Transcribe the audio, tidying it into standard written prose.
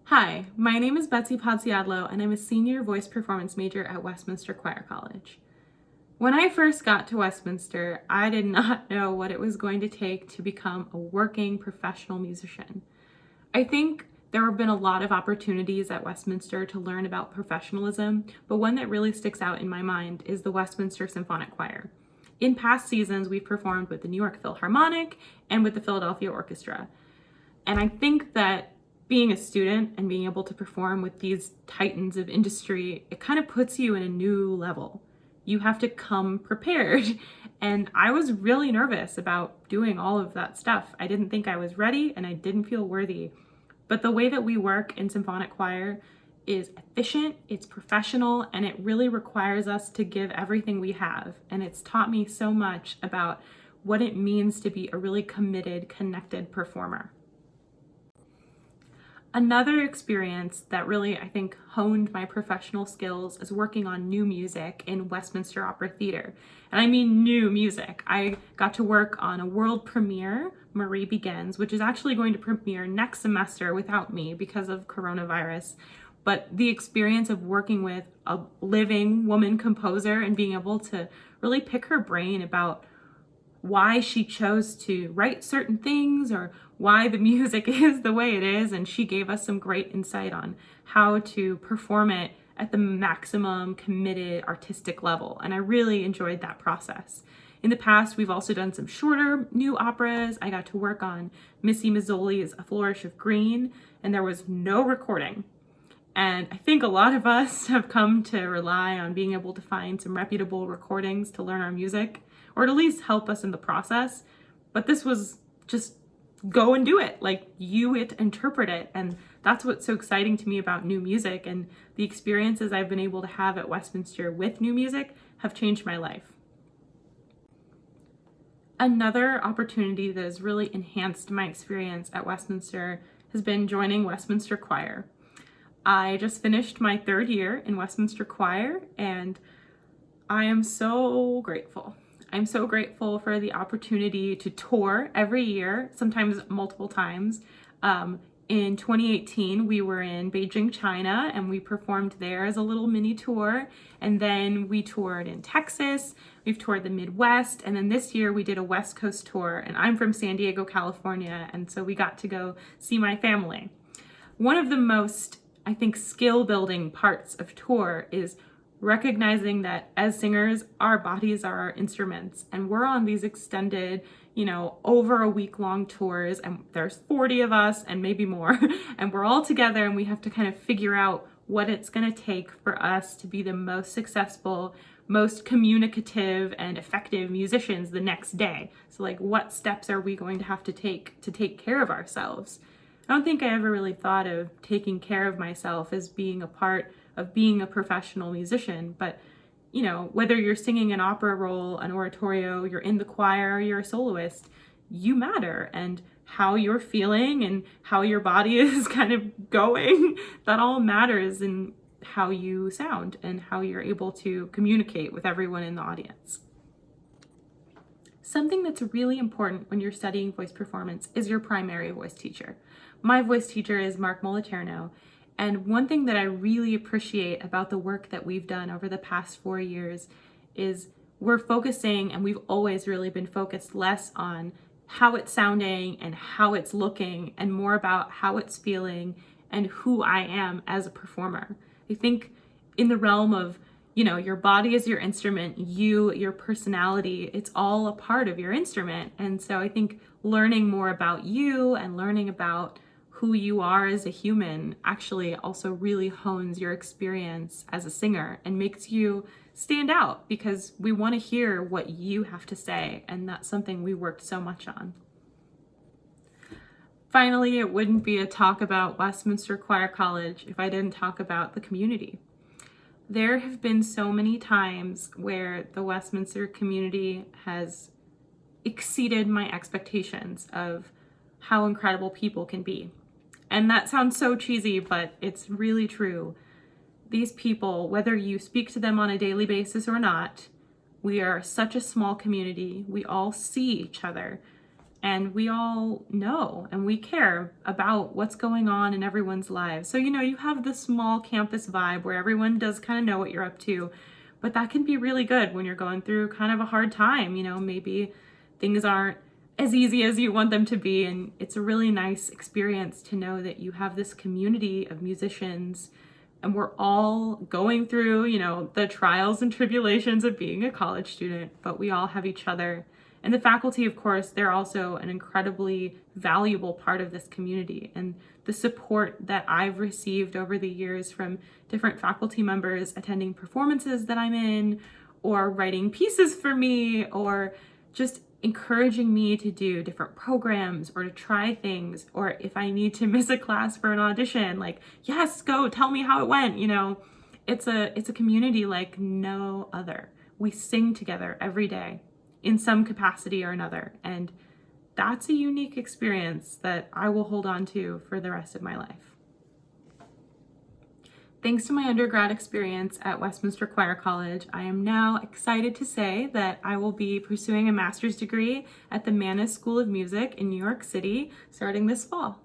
Hi, my name is Elisabeth Podsiadlo, and I'm a senior voice performance major at Westminster Choir College. When I first got to Westminster, I did not know what it was going to take to become a working professional musician. I think there have been a lot of opportunities at Westminster to learn about professionalism, but one that really sticks out in my mind is the Westminster Symphonic Choir. In past seasons, we've performed with the New York Philharmonic and with the Philadelphia Orchestra. And I think that being a student and being able to perform with these titans of industry, it kind of puts you in a new level. You have to come prepared. And I was really nervous about doing all of that stuff. I didn't think I was ready and I didn't feel worthy. But the way that we work in symphonic choir is efficient, it's professional, and it really requires us to give everything we have. And it's taught me so much about what it means to be a really committed, connected performer. Another experience that really, I think, honed my professional skills is working on new music in Westminster Opera Theatre. And I mean new music. I got to work on a world premiere, Marie Begins, which is actually going to premiere next semester without me because of coronavirus. But the experience of working with a living woman composer and being able to really pick her brain about why she chose to write certain things or why the music is the way it is, and she gave us some great insight on how to perform it at the maximum committed artistic level, and I really enjoyed that process. In the past, we've also done some shorter new operas. I got to work on Missy Mazzoli's A Flourish of Green, and there was no recording. And I think a lot of us have come to rely on being able to find some reputable recordings to learn our music, or to at least help us in the process. But this was just go and do it. Like, interpret it. And that's what's so exciting to me about new music. And the experiences I've been able to have at Westminster with new music have changed my life. Another opportunity that has really enhanced my experience at Westminster has been joining Westminster Choir. I just finished my third year in Westminster Choir, and I am so grateful. I'm so grateful for the opportunity to tour every year, sometimes multiple times. In 2018, we were in Beijing, China, and we performed there as a little mini tour. And then we toured in Texas, we've toured the Midwest, and then this year we did a West Coast tour, and I'm from San Diego, California, and so we got to go see my family. One of the most, I think, skill-building parts of tour is recognizing that as singers, our bodies are our instruments, and we're on these extended, over a week-long tours, and there's 40 of us and maybe more, and we're all together, and we have to kind of figure out what it's going to take for us to be the most successful, most communicative and effective musicians the next day. So like, what steps are we going to have to take care of ourselves? I don't think I ever really thought of taking care of myself as being a part of being a professional musician, but whether you're singing an opera role, an oratorio, you're in the choir, or you're a soloist, you matter, and how you're feeling and how your body is kind of going, that all matters in how you sound and how you're able to communicate with everyone in the audience. Something that's really important when you're studying voice performance is your primary voice teacher. My voice teacher is Mark Moliterno, and one thing that I really appreciate about the work that we've done over the past 4 years is we're focusing, and we've always really been focused less on how it's sounding and how it's looking, and more about how it's feeling and who I am as a performer. I think in the realm of, your body is your instrument, your personality, it's all a part of your instrument. And so I think learning more about you and learning about who you are as a human actually also really hones your experience as a singer and makes you stand out, because we want to hear what you have to say, and that's something we worked so much on. Finally, it wouldn't be a talk about Westminster Choir College if I didn't talk about the community. There have been so many times where the Westminster community has exceeded my expectations of how incredible people can be. And that sounds so cheesy, but it's really true. These people, whether you speak to them on a daily basis or not, we are such a small community. We all see each other. and we all know and we care about what's going on in everyone's lives. So, you have the small campus vibe where everyone does kind of know what you're up to, but that can be really good when you're going through kind of a hard time. Maybe things aren't as easy as you want them to be, and it's a really nice experience to know that you have this community of musicians and we're all going through, the trials and tribulations of being a college student, but we all have each other. And the faculty, of course, they're also an incredibly valuable part of this community. And the support that I've received over the years from different faculty members attending performances that I'm in, or writing pieces for me, or just encouraging me to do different programs or to try things, or if I need to miss a class for an audition, like, yes, go, tell me how it went. It's a community like no other. We sing together every day in some capacity or another, and that's a unique experience that I will hold on to for the rest of my life. Thanks to my undergrad experience at Westminster Choir College, I am now excited to say that I will be pursuing a master's degree at the Mannes School of Music in New York City starting this fall.